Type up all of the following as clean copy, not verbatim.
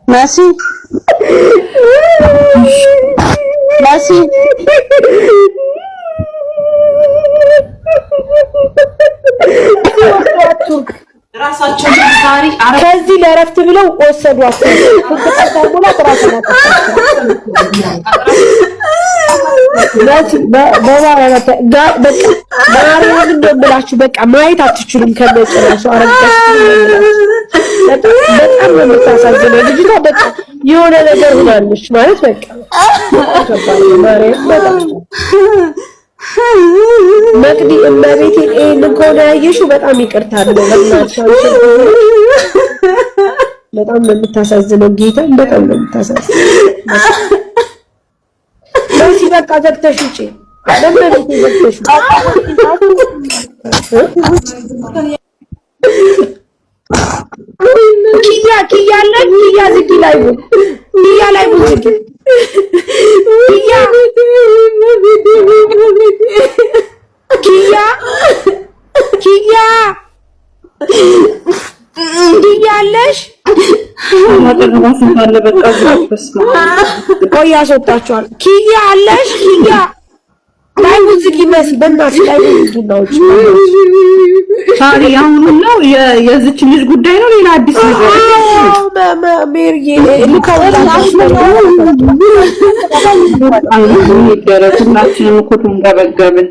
Masi ራሳቸው ታሪ ከዚህ ለረፍት ብለው ወሰዷቸው። ተቀጣጣውና ተራሰናቸው ማርያም እንደምላችሁ በቃ ማየት አትችሉም። ከመጨረሻ አረጋሽ በጣም የምታሳዝነው ልጅቷ በቃ የሆነ ነገር ሆናለች ማለት በቃ ማርያም በጣም መቅዲ እመቤቴ እንኳን ያየሽው በጣም ይቅርታል ነው በጣም ነው የምታሳዝነው። ጌታ በጣም ነው የምታሳዝነው። ለዚህ በቃ ዘግተሽ ውጪ ለምን ዘግተሽ ኪያ አለች ኪያ ዝጊ ላይ ኪያ ላይ ዝጊ ኪያ ያለሽ ቆይ አስወጣችኋል። ኪያ አለሽ ኪያ ላይ ዝጊ መሲ በእናትሽ ላይ ዝጊናዎች ታሪ አሁን ነው የዚች ልጅ ጉዳይ ነው። ሌላ አዲስ ነገር ሜሪዬ ልካውላችሁ ሁላችንም እኮ ተንገበገብን።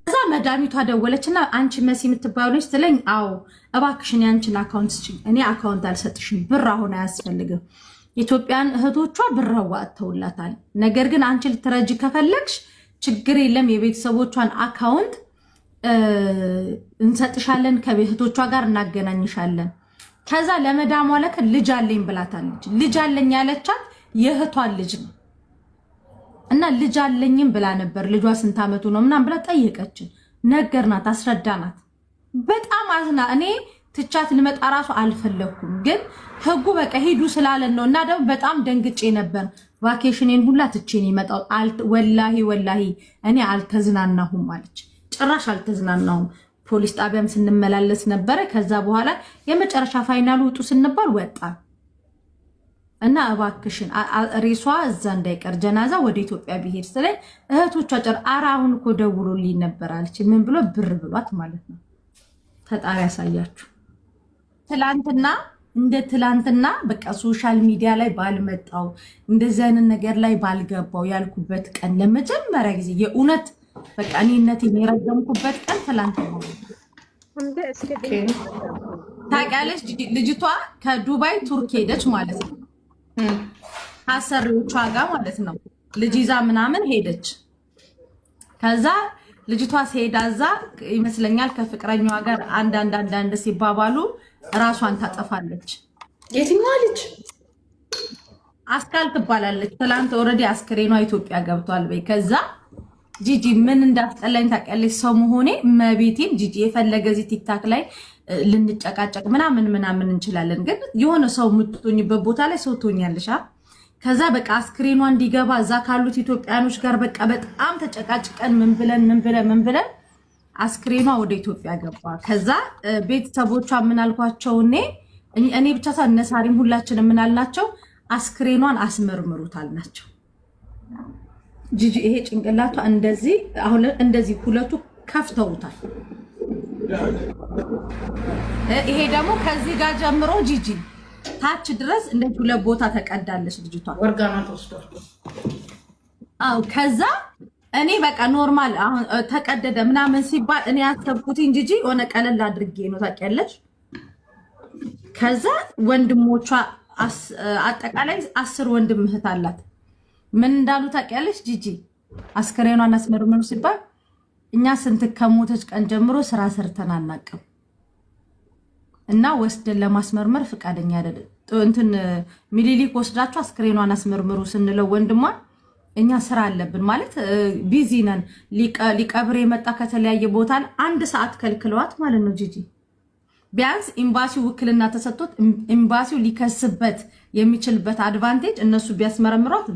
እዛ መዳሚቷ ደወለችና አንቺ መሲ የምትባዩ ልጅ ትለኝ፣ አዎ እባክሽን ያንቺን አካውንት ስጪኝ፣ እኔ አካውንት አልሰጥሽም፣ ብር አሁን አያስፈልግም። ኢትዮጵያን እህቶቿ ብር አዋጥተውላታል። ነገር ግን አንቺ ልትረጂ ከፈለግሽ ችግር የለም፣ የቤተሰቦቿን አካውንት እንሰጥሻለን፣ ከቤተሰቦቿ ጋር እናገናኝሻለን። ከዛ ለመዳሟ ለከ ልጅ አለኝ ብላታለች። ልጅ አለኝ ያለቻት የእህቷን ልጅ ነው እና ልጅ አለኝም ብላ ነበር። ልጇ ስንት አመቱ ነው ምናምን ብላ ጠየቀችን። ነገርናት፣ አስረዳናት። በጣም አዝና እኔ ትቻት ልመጣ ራሱ አልፈለኩም፣ ግን ህጉ በቃ ሄዱ ስላለን ነው። እና ደግሞ በጣም ደንግጬ ነበር። ቫኬሽኔን ሁላ ትቼን ይመጣው ወላሂ እኔ አልተዝናናሁም አለች። ጭራሽ አልተዝናናሁም። ፖሊስ ጣቢያም ስንመላለስ ነበረ። ከዛ በኋላ የመጨረሻ ፋይናሉ ውጡ ስንባል ወጣ እና እባክሽን ሬሷ እዛ እንዳይቀር ጀናዛ ወደ ኢትዮጵያ ቢሄድ ስለኝ እህቶቿ አሁን እኮ ደውሎልኝ ነበር አለች። ምን ብሎ ብር ብሏት ማለት ነው። ፈጣሪ ያሳያችሁ። ትላንትና በቃ ሶሻል ሚዲያ ላይ ባልመጣው እንደዚህ አይነት ነገር ላይ ባልገባው ያልኩበት ቀን ለመጀመሪያ ጊዜ የእውነት በቃ እኔነቴን የረገምኩበት ቀን ትላንት ነው። ታውቂያለሽ ልጅቷ ከዱባይ ቱርክ ሄደች ማለት ነው። አሰሪዎቿ ጋር ማለት ነው። ልጅ ይዛ ምናምን ሄደች። ከዛ ልጅቷ ሲሄድ አዛ ይመስለኛል ከፍቅረኛዋ ጋር አንዳንድ ሲባባሉ ራሷን ታጠፋለች። የትኛዋ ልጅ? አስካል ትባላለች። ትላንት ኦልሬዲ አስክሬኗ ኢትዮጵያ ገብቷል። በይ ከዛ ጂጂ ምን እንዳስጠላኝ ታውቂያለሽ? ሰው መሆኔ መቤቴን ጂጂ የፈለገ እዚህ ቲክታክ ላይ ልንጨቃጨቅ ምናምን እንችላለን፣ ግን የሆነ ሰው የምትሆኝበት ቦታ ላይ ሰው ትሆኛለሽ። ከዛ በቃ አስክሬኗ እንዲገባ እዛ ካሉት ኢትዮጵያኖች ጋር በቃ በጣም ተጨቃጭቀን ምን ብለን አስክሬኗ ወደ ኢትዮጵያ ገባ። ከዛ ቤተሰቦቿ ምን አልኳቸው? እኔ ብቻ ሳነሳሪም ሁላችንም ምን አልናቸው? አስክሬኗን አስመርምሩት አልናቸው። ጂጂ ይሄ ጭንቅላቷ እንደዚህ አሁን እንደዚህ ሁለቱ ከፍተውታል። ይሄ ደግሞ ከዚህ ጋር ጀምሮ ጂጂ ታች ድረስ እንደዚህ ሁለት ቦታ ተቀዳለች ልጅቷ። ወርጋና ተወስዷል። አው ከዛ እኔ በቃ ኖርማል አሁን ተቀደደ ምናምን ሲባል እኔ ያሰብኩትኝ ጂጂ ሆነ ቀለል አድርጌ ነው ታውቂያለሽ። ከዛ ወንድሞቿ አጠቃላይ 10 ወንድም እህት አላት። ምን እንዳሉ ታውቂያለሽ ጂጂ? አስከሬኗን አስመርምሩ ሲባል እኛ ስንት ከሞተች ቀን ጀምሮ ስራ ሰርተን አናውቅም እና ወስደን ለማስመርመር ፍቃደኛ አይደለም። እንትን ሚሊሊክ ወስዳችሁ አስከሬኗን አስመርምሩ ስንለው ወንድሟን እኛ ስራ አለብን ማለት ቢዚ ነን፣ ሊቀብር የመጣ ከተለያየ ቦታ 1 ሰዓት ከልክለዋት ማለት ነው ጂጂ። ቢያንስ ኤምባሲው ውክልና ተሰጥቶት ኤምባሲው ሊከስበት የሚችልበት አድቫንቴጅ እነሱ ቢያስመረምሯት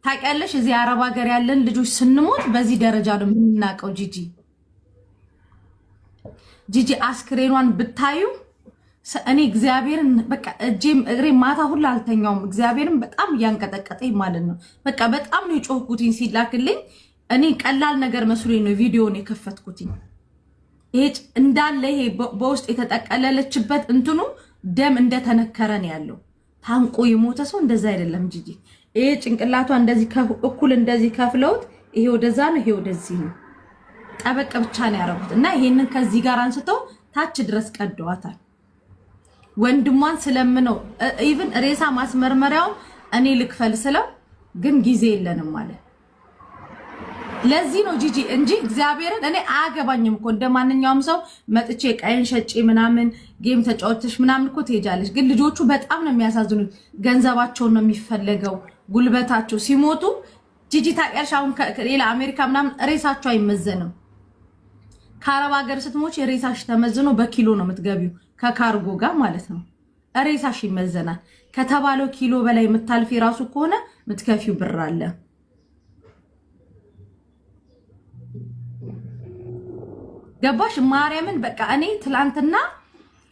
ታውቂያለሽ። እዚህ አረብ ሀገር ያለን ልጆች ስንሞት በዚህ ደረጃ ነው የምናውቀው። ጂጂ አስክሬኗን ብታዩ እኔ እግዚአብሔርን በቃ እጄም እግሬ ማታ ሁሉ አልተኛውም። እግዚአብሔርን በጣም እያንቀጠቀጠኝ ማለት ነው። በቃ በጣም ነው የጮህኩትኝ ሲላክልኝ። እኔ ቀላል ነገር መስሎኝ ነው ቪዲዮን የከፈትኩትኝ። ይሄ እንዳለ ይሄ በውስጥ የተጠቀለለችበት እንትኑ ደም እንደተነከረ ነው ያለው። ታንቆ የሞተ ሰው እንደዛ አይደለም ጂጂ። ይሄ ጭንቅላቷ እንደዚህ እኩል እንደዚህ ከፍለውት ይሄ ወደዛ ነው ይሄ ወደዚህ ነው። ጠበቅ ብቻ ነው ያረጉት እና ይሄንን ከዚህ ጋር አንስተው ታች ድረስ ቀደዋታል። ወንድሟን ስለምነው ኢቭን ሬሳ ማስመርመሪያው እኔ ልክፈል ስለው ግን ጊዜ የለንም ማለት ለዚህ ነው ጂጂ እንጂ እግዚአብሔርን እኔ አያገባኝም እኮ እንደማንኛውም ሰው መጥቼ ቀይን ሸጪ ምናምን ጌም ተጫወተሽ ምናምን እኮ ትሄጃለሽ። ግን ልጆቹ በጣም ነው የሚያሳዝኑት። ገንዘባቸው ነው የሚፈለገው፣ ጉልበታቸው ሲሞቱ ጂጂ ታውቂያለሽ። አሁን ሌላ አሜሪካ ምናምን ሬሳቸው አይመዘንም። ከአረብ ሀገር ስትሞች ሬሳሽ ተመዝኖ በኪሎ ነው የምትገቢው ከካርጎ ጋር ማለት ነው። ሬሳሽ ይመዘናል። ከተባለው ኪሎ በላይ የምታልፊ ራሱ ከሆነ የምትከፊው ብር አለ። ገባሽ ማርያምን? በቃ እኔ ትላንትና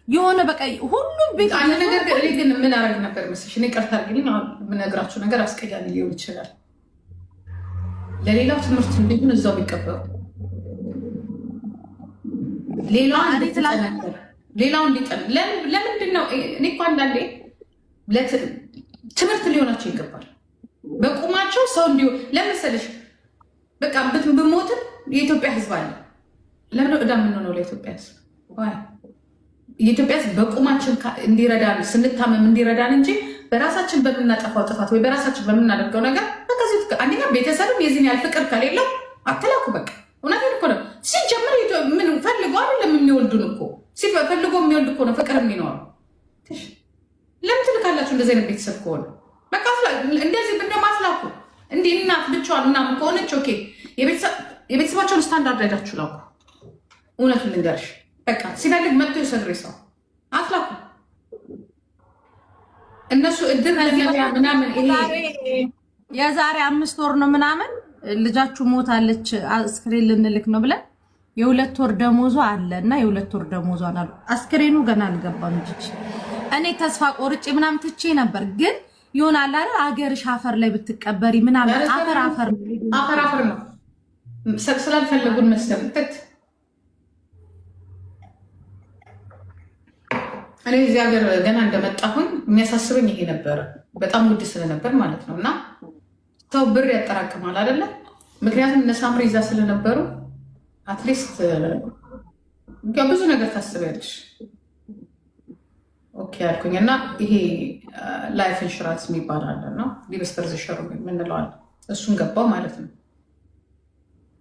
የሆነ በቃ ሁሉም ቤት አንድ ነገር ግን ምን አረግ ነበር መስልሽ? እኔ ቀርታ ግን የምነግራችሁ ነገር አስቀያሚ ሊሆን ይችላል። ለሌላው ትምህርት እንዲሆን እዛው ቢቀበሩ ሌላው እንዲጠን ለምንድን ነው? እኔ እኮ አንዳንዴ ትምህርት ሊሆናቸው ይገባል። በቁማቸው ሰው እንዲሆን ለመሰለሽ በቃ ብሞትም የኢትዮጵያ ሕዝብ አለ። ለምን ዕዳ የምንሆነው ለኢትዮጵያ ሕዝብ? የኢትዮጵያ ሕዝብ በቁማችን እንዲረዳን ስንታመም እንዲረዳን እንጂ በራሳችን በምናጠፋው ጥፋት ወይ በራሳችን በምናደርገው ነገር በከዚህ አንደኛ ቤተሰብም የዚህን ያህል ፍቅር ከሌለው አትላኩ። በቃ እውነቴን እኮ ነው። ሲጀምር ምን ፈልጎ አይደለም የሚወልዱን እኮ ፈልጎ የሚወልድ እኮ ነው ፍቅር የሚኖረው። ለምን ትልካላችሁ? እንደዚህ አይነት ቤተሰብ ከሆነ በቃ እንደዚህ ብንደማትላኩ እንዲህ እናት ብቻዋን ምናምን ከሆነች ኦኬ፣ የቤተሰባቸውን ስታንዳርድ አይዳችሁ ላኩ። እውነቱን ልንገርሽ በቃ ሲፈልግ መጥቶ የሰግሬ ሰው አትላኩ። እነሱ እድር ምናምን የዛሬ 5 ወር ነው ምናምን ልጃችሁ ሞታለች አስክሬን ልንልክ ነው ብለን የ2 ወር ደሞዟ አለ እና የ2 ወር ደሞዟን አሉ። አስክሬኑ ገና አልገባም እንጂ እኔ ተስፋ ቆርጬ ምናምን ትቼ ነበር። ግን ይሆናል አይደል አገርሽ አፈር ላይ ብትቀበሪ ምናምን አፈር ነው ስላልፈለጉን መሰለኝ። እኔ እዚህ ሀገር ገና እንደመጣሁኝ የሚያሳስበኝ ይሄ ነበረ። በጣም ውድ ስለነበር ማለት ነው። እና ሰው ብር ያጠራቅማል አይደለም። ምክንያቱም እነ ሳምሪ ይዛ ስለነበሩ አትሊስት ብዙ ነገር ታስቢያለሽ። ኦኬ አልኩኝ እና ይሄ ላይፍ ኢንሹራንስ የሚባል አለ ነው ሊበስተርዝሸሩ የምንለዋል። እሱን ገባው ማለት ነው።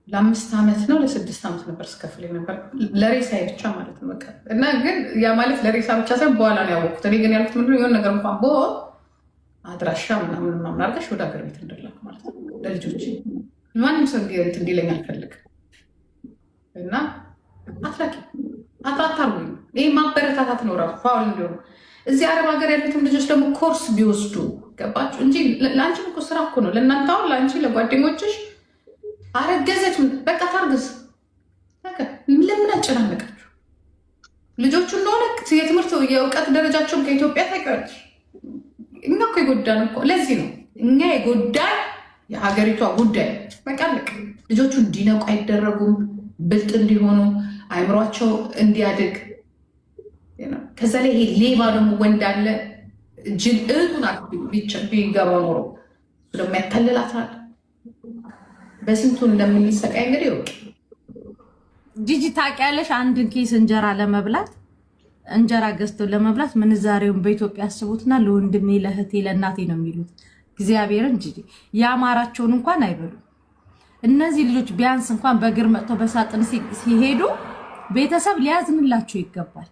ለ5 ዓመት ነው ለ6 ዓመት ነበር ስከፍል ነበር ለሬሳዬ ብቻ ማለት ነው። በቃ እና ግን ያ ማለት ለሬሳ ብቻ ሳይሆን በኋላ ነው ያወቅሁት። እኔ ግን ያልኩት ምንድን ነው የሆነ ነገር እንኳን አድራሻ ምናምን ማምናርገሽ ወደ ሀገር ቤት እንድላክ ማለት ነው ለልጆች። ማንም ሰው እንዲለኝ አልፈልግም። እና አትላኪ አታታሩ። ይህ ማበረታታት ነው ራሱ ፋውል እንዲሆኑ። እዚህ አረብ ሀገር ያሉትም ልጆች ደግሞ ኮርስ ቢወስዱ ገባችሁ እንጂ ለአንቺም እኮ ስራ እኮ ነው ለእናንተ። አሁን ለአንቺ ለጓደኞችሽ አረገዘች በቃ ታርግዝ። ለምን አጨናነቃችሁ? ልጆቹ እንደሆነ የትምህርት የእውቀት ደረጃቸውን ከኢትዮጵያ ታውቂዋለሽ። እኛ እኮ የጎዳን እኮ ለዚህ ነው እኛ የጎዳን የሀገሪቷ ጉዳይ። በቃ ልጆቹ እንዲነቁ አይደረጉም፣ ብልጥ እንዲሆኑ አይምሯቸው እንዲያድግ። ከዛ ላይ ይሄ ሌባ ደግሞ ወንድ አለ ጅል እህቱን ቢገባ ኖሮ ደግሞ ያታልላታል። በስንቱ እንደምንሰቃይ እንግዲህ ይወቅ። ጂጂ ታውቂያለሽ፣ አንድን ኬስ እንጀራ ለመብላት እንጀራ ገዝተው ለመብላት ምንዛሬውን በኢትዮጵያ አስቡትና ለወንድሜ ለእህቴ ለእናቴ ነው የሚሉት። እግዚአብሔርን ጂጂ የአማራቸውን እንኳን አይበሉ። እነዚህ ልጆች ቢያንስ እንኳን በእግር መጥተው በሳጥን ሲሄዱ ቤተሰብ ሊያዝንላቸው ይገባል።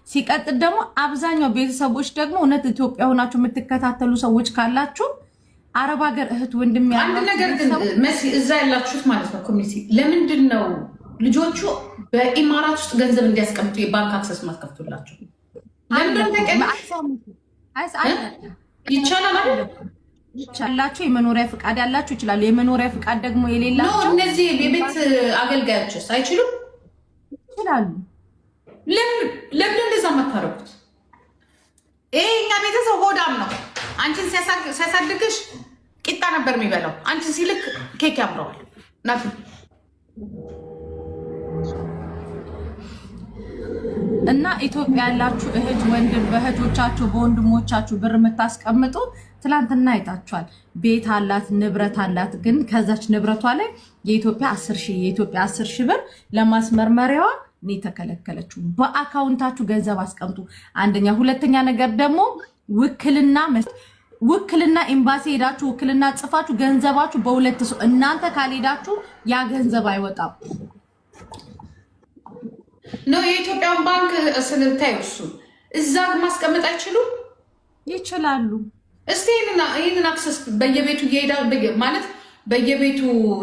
ሲቀጥል ደግሞ አብዛኛው ቤተሰቦች ደግሞ እውነት ኢትዮጵያ ሆናችሁ የምትከታተሉ ሰዎች ካላችሁ አረብ ሀገር እህት ወንድም አንድ ነገር ግን መሲ እዛ ያላችሁት ማለት ነው ኮሚኒቲ ለምንድን ነው ልጆቹ በኢማራት ውስጥ ገንዘብ እንዲያስቀምጡ የባንክ አክሰስ ማስከፍቱላቸው ይቻላል አይደል? ይቻላችሁ የመኖሪያ ፍቃድ ያላችሁ ይችላሉ። የመኖሪያ ፍቃድ ደግሞ የሌላቸው እነዚህ የቤት አገልጋዮችስ አይችሉም? ይችላሉ። ለምን እንደዛ የማታረጉት? እኛ ቤተሰብ ሆዳም ነው። አንቺን ሲያሳድግሽ ቂጣ ነበር የሚበላው። አንቺን ሲልክ ኬክ ያምረዋል። ናት እና ኢትዮጵያ ያላችሁ እህት ወንድም በእህቶቻችሁ በወንድሞቻችሁ ብር የምታስቀምጡ ትላንትና አይታችኋል። ቤት አላት ንብረት አላት። ግን ከዛች ንብረቷ ላይ የኢትዮጵያ 10 ሺህ ብር ለማስመርመሪያዋ እኔ ተከለከለችው። በአካውንታችሁ ገንዘብ አስቀምጡ። አንደኛ። ሁለተኛ ነገር ደግሞ ውክልና ኤምባሲ ሄዳችሁ ውክልና ጽፋችሁ ገንዘባችሁ በሁለት ሰው እናንተ ካልሄዳችሁ ያ ገንዘብ አይወጣም። ነው የኢትዮጵያን ባንክ ስንታይ እሱ እዛ ማስቀመጥ አይችሉም? ይችላሉ። እስቲ ይህንን አክሰስ በየቤቱ እየሄዳ ማለት በየቤቱ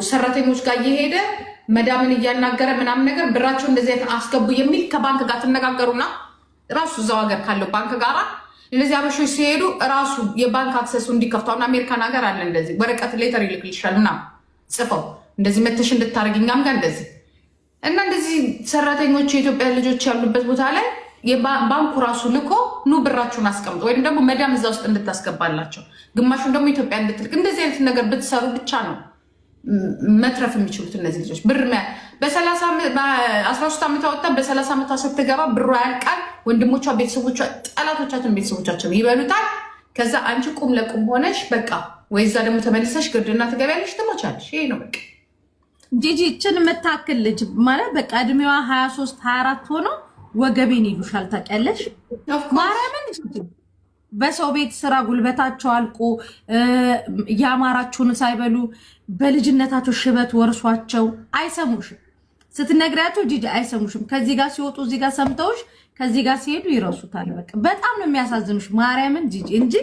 ሰራተኞች ጋር እየሄደ መዳምን እያናገረ ምናምን ነገር ብራቸው እንደዚህ አስገቡ የሚል ከባንክ ጋር ትነጋገሩና ራሱ እዛው ሀገር ካለው ባንክ ጋር እነዚህ አበሾች ሲሄዱ ራሱ የባንክ አክሰሱ እንዲከፍቱ። አሁን አሜሪካን ሀገር አለ እንደዚህ ወረቀት ሌተር ይልክልሻል ምናምን ጽፈው እንደዚህ መተሽ እንድታደርግ እኛም ጋር እንደዚህ እና እንደዚህ ሰራተኞች የኢትዮጵያ ልጆች ያሉበት ቦታ ላይ ባንኩ ራሱ ልኮ ኑ ብራችሁን አስቀምጡ ወይም ደግሞ መዳም እዛ ውስጥ እንድታስገባላቸው ግማሹን ደግሞ ኢትዮጵያ እንድትልክ እንደዚህ አይነት ነገር ብትሰሩ ብቻ ነው መትረፍ የሚችሉት እነዚህ ልጆች። ብር በ13 ዓመቷ ወጥታ በ30 ዓመቷ ስትገባ ብሩ ያልቃል። ወንድሞቿ፣ ቤተሰቦቿ፣ ጠላቶቻችን ቤተሰቦቻችን ይበሉታል። ከዛ አንቺ ቁም ለቁም ሆነሽ በቃ ወይ እዛ ደግሞ ተመልሰሽ ግርድና ትገቢያለሽ፣ ትሞቻለሽ። ይሄ ነው በቃ። ጂጂ እችን የምታክል ልጅ ማለት በቃ እድሜዋ 23 24 ሆኖ ወገቤን ይሉሻል። ታውቂያለሽ ማርያምን በሰው ቤት ስራ ጉልበታቸው አልቆ ያማራችሁን ሳይበሉ በልጅነታቸው ሽበት ወርሷቸው አይሰሙሽም። ስትነግሪያቸው ጂጂ አይሰሙሽም። ከዚህ ጋር ሲወጡ እዚህ ጋር ሰምተውሽ ከዚህ ጋር ሲሄዱ ይረሱታል። በቃ በጣም ነው የሚያሳዝኑሽ ማርያምን ጂጂ። እንጂ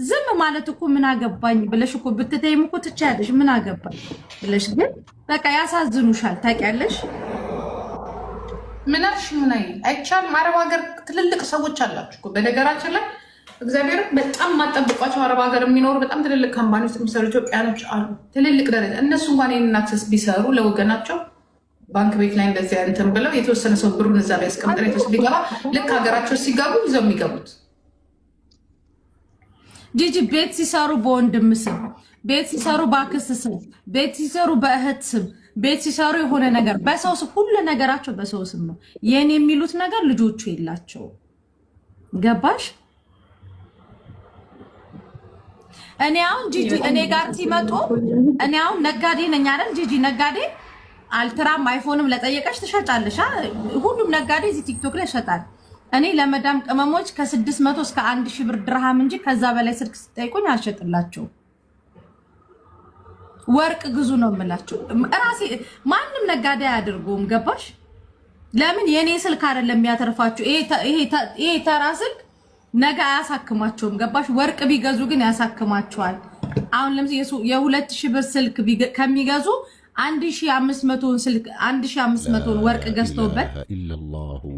ዝም ማለት እኮ ምን አገባኝ ብለሽ እኮ ብትተይም እኮ ትቻያለሽ። ምን አገባኝ ብለሽ ግን በቃ ያሳዝኑሻል። ታውቂያለሽ ምናልሽ ምን አይቻልም። አረብ ሀገር ትልልቅ ሰዎች አላችሁ እኮ በነገራችን ላይ እግዚአብሔር በጣም ማጠብቋቸው አረብ ሀገር የሚኖሩ በጣም ትልልቅ ካምፓኒ ውስጥ የሚሰሩ ኢትዮጵያኖች አሉ። ትልልቅ ደረጃ እነሱ እንኳን ይህንን አክሰስ ቢሰሩ ለወገናቸው ባንክ ቤት ላይ እንደዚህ እንትን ብለው የተወሰነ ሰው ብሩን እዛ ላይ ያስቀምጠን የተወሰነ ቢገባ ልክ ሀገራቸው ሲገቡ ይዘው የሚገቡት ጂጂ ቤት ሲሰሩ በወንድም ስም፣ ቤት ሲሰሩ በአክስት ስም፣ ቤት ሲሰሩ በእህት ስም፣ ቤት ሲሰሩ የሆነ ነገር በሰው ስም፣ ሁሉ ነገራቸው በሰው ስም ነው። የኔ የሚሉት ነገር ልጆቹ የላቸው። ገባሽ? እኔ አሁን ጂጂ እኔ ጋር ሲመጡ እኔ አሁን ነጋዴ ነኝ አይደል? ጂጂ ነጋዴ አልትራም አይፎንም ለጠየቀሽ ትሸጫለሽ። ሁሉም ነጋዴ እዚህ ቲክቶክ ላይ ይሸጣል። እኔ ለመዳም ቅመሞች ከ600 እስከ 1000 ብር ድርሃም እንጂ ከዛ በላይ ስልክ ስጠይቁኝ አልሸጥላቸው። ወርቅ ግዙ ነው የምላቸው። ራሴ ማንም ነጋዴ አያደርገውም። ገባሽ? ለምን የኔ ስልክ አይደለም የሚያተርፋቸው። ይሄ ተራ ስልክ ነገ አያሳክማቸውም። ገባሽ? ወርቅ ቢገዙ ግን ያሳክማቸዋል። አሁን ለምሳሌ የ2000 ብር ስልክ ከሚገዙ 1500 ስልክ 1500 ወርቅ ገዝተውበት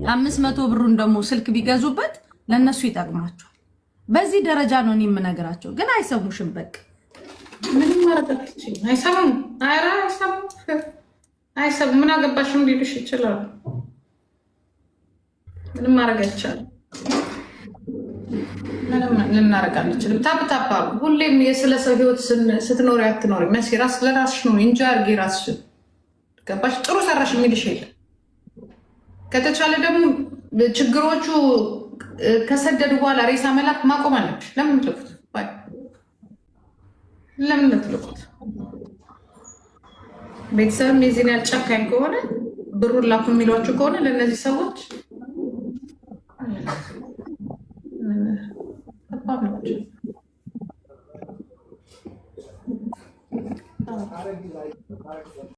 500 ብሩን ደግሞ ስልክ ቢገዙበት ለነሱ ይጠቅማቸዋል። በዚህ ደረጃ ነው እኔ የምነግራቸው። ግን አይሰሙሽም። በቃ ምንም ማለት አይሰሙም። ኧረ አይሰሙም። ምን አገባሽም ሊሉሽ ይችላሉ። ምንም ማድረግ አይቻልም። ምንም ልናረግ አንችልም። ታብታባ ሁሌም የስለ ሰው ህይወት ስትኖሪ አትኖሪ። መሲ ራስ ለራስሽ ነው እንጂ አርጊ ራስሽን። ገባሽ? ጥሩ ሰራሽ የሚልሽ የለም። ከተቻለ ደግሞ ችግሮቹ ከሰደዱ በኋላ ሬሳ መላክ ማቆም አለብሽ። ለምን ትልኩት? ለምን ትልኩት? ቤተሰብም የዚህን ያህል ጨካኝ ከሆነ ብሩን ላኩ የሚሏቸው ከሆነ ለእነዚህ ሰዎች